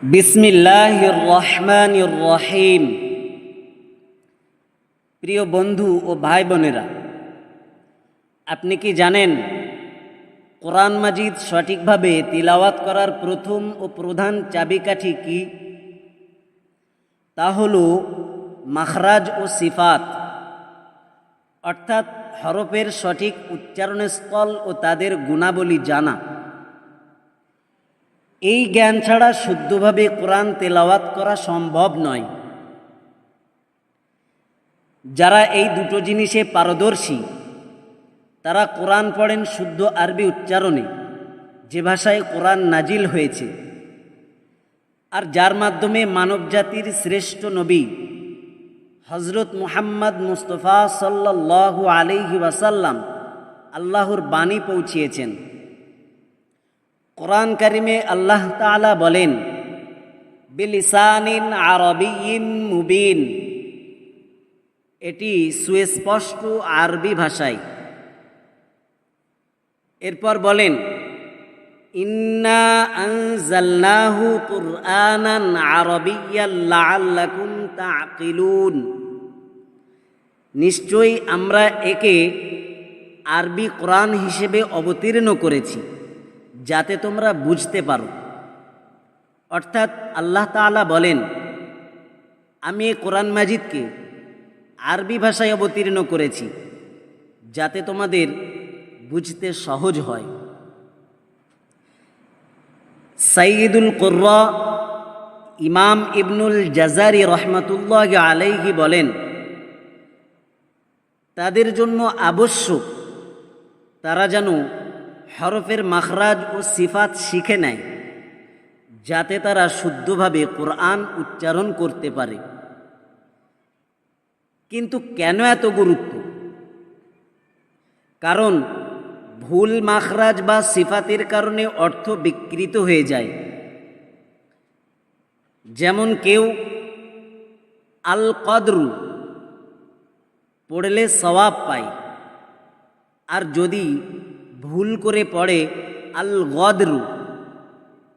বিসমিল্লাহির রহমানির রহিম। প্রিয় বন্ধু ও ভাই বোনেরা, আপনি কি জানেন কোরআন মাজিদ সঠিকভাবে তিলাওয়াত করার প্রথম ও প্রধান চাবিকাঠি কি? তা হল মাখরাজ ও সিফাত, অর্থাৎ হরফের সঠিক উচ্চারণস্থল ও তাদের গুণাবলী জানা। এই জ্ঞান ছাড়া শুদ্ধভাবে কোরআন তেলাওয়াত করা সম্ভব নয়। যারা এই দুটো জিনিসে পারদর্শী তারা কোরআন পড়েন শুদ্ধ আরবি উচ্চারণে, যে ভাষায় কোরআন নাজিল হয়েছে, আর যার মাধ্যমে মানবজাতির শ্রেষ্ঠ নবী হজরত মুহাম্মদ মুস্তফা সাল্লাল্লাহু আলাইহি ওয়াসাল্লাম আল্লাহর বাণী পৌঁছিয়েছেন। কোরআন কারিমে আল্লাহ তাআলা বলেন, বিলিসানিন আরবিয়্যিন মুবিন, এটি সুস্পষ্ট আরবি ভাষায়। এরপর বলেন, ইন্না আনজালনাহু কুরআনান আরবিয়্যান লাআল্লাকুম তা'কিলুন, নিশ্চয়ই আমরা একে আরবি কোরআন হিসেবে অবতীর্ণ করেছি যাতে তোমরা বুঝতে পারো। অর্থাৎ আল্লাহ তাআলা বলেন, আমি এই কোরআন মাজিদকে আরবি ভাষায় অবতীর্ণ করেছি যাতে তোমাদের বুঝতে সহজ হয়। সাইয়্যিদুল কুররা ইমাম ইবনুল জাযারি রহমাতুল্লাহি আলাইহি বলেন, তাদের জন্য আবশ্যক তারা যেন হরফের মাখরাজ ও সিফাত শিখে নেয় যাতে তারা শুদ্ধভাবে কোরআন উচ্চারণ করতে পারে। কিন্তু কেন এত গুরুত্ব? কারণ ভুল মাখরাজ বা সিফাতের কারণে অর্থ বিকৃত হয়ে যায়। যেমন কেউ আল কদরু পড়লে সওয়াব পায়, আর যদি ভুল করে পড়ে আল গদরু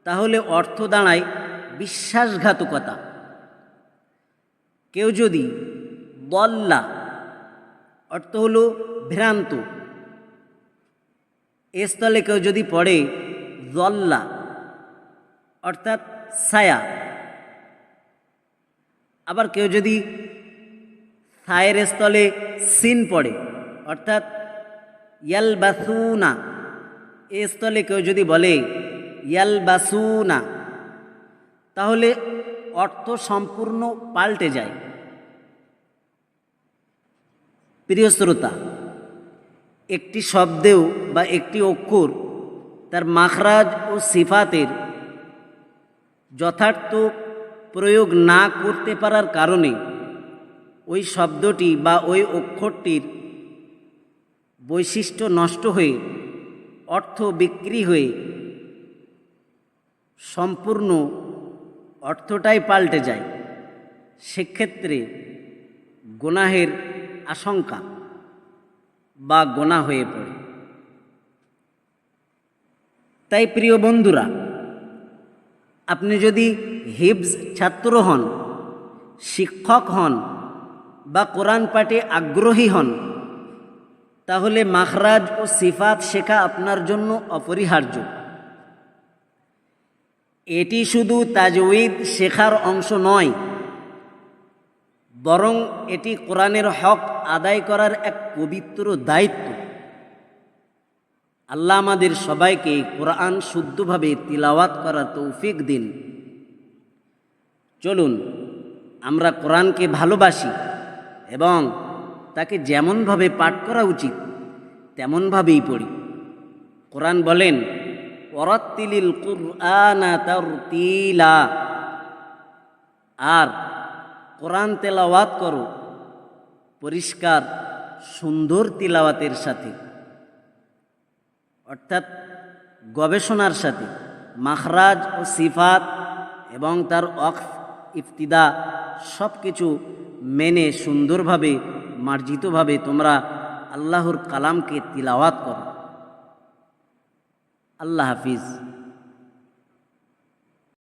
তাহলে অর্থ দাঁড়ায় বিশ্বাসঘাতকতা। কেউ যদি দল্লা অর্থ হল ভ্রান্ত, এ স্থলে কেউ যদি পড়ে জল্লা অর্থাৎ ছায়া, আবার কেউ যদি ছায়ের স্থলে সিন পড়ে অর্থাৎ ইয়ালবাসুনা, এ স্থলে কেউ যদি বলে ইয়ালবাসুনা তাহলে অর্থ সম্পূর্ণ পাল্টে যায়। প্রিয় শ্রোতা, একটি শব্দেও বা একটি অক্ষর তার মাখরাজ ও সিফাতের যথার্থ প্রয়োগ না করতে পারার কারণে ওই শব্দটি বা ওই অক্ষরটির বৈশিষ্ট্য নষ্ট হয়ে অর্থ বিক্রি হয়ে সম্পূর্ণ অর্থটাই পাল্টে যায়। সেক্ষেত্রে গুনাহের আশঙ্কা বা গুনাহ হয়ে পড়ে। তাই প্রিয় বন্ধুরা, আপনি যদি হিফজ ছাত্র হন, শিক্ষক হন বা কোরআন পাঠে আগ্রহী হন, তাহলে মাখরাজ ও সিফাত শেখা আপনার জন্য অপরিহার্য। এটি শুধু তাজউইদ শেখার অংশ নয়, বরং এটি কোরআনের হক আদায় করার এক পবিত্র দায়িত্ব। আল্লাহ আমাদের সবাইকে কোরআন শুদ্ধভাবে তিলাওয়াত করার তৌফিক দিন। চলুন আমরা কোরআনকে ভালোবাসি এবং তাকে যেমনভাবে পাঠ করা উচিত তেমনভাবেই পড়ি। কোরআন বলেন, ওয়ারাত্তিলিল কুরআনা তারতিলা, আর কোরআন তেলাওয়াত করো পরিষ্কার সুন্দর তিলাওয়াতের সাথে, অর্থাৎ গবেষণার সাথে। মাখরাজ ও সিফাত এবং তার ওয়াকফ ইফতিদা সব কিছু মেনে সুন্দরভাবে মার্জিতভাবে তোমরা আল্লাহর কালামকে তিলাওয়াত করো। আল্লাহ হাফিজ।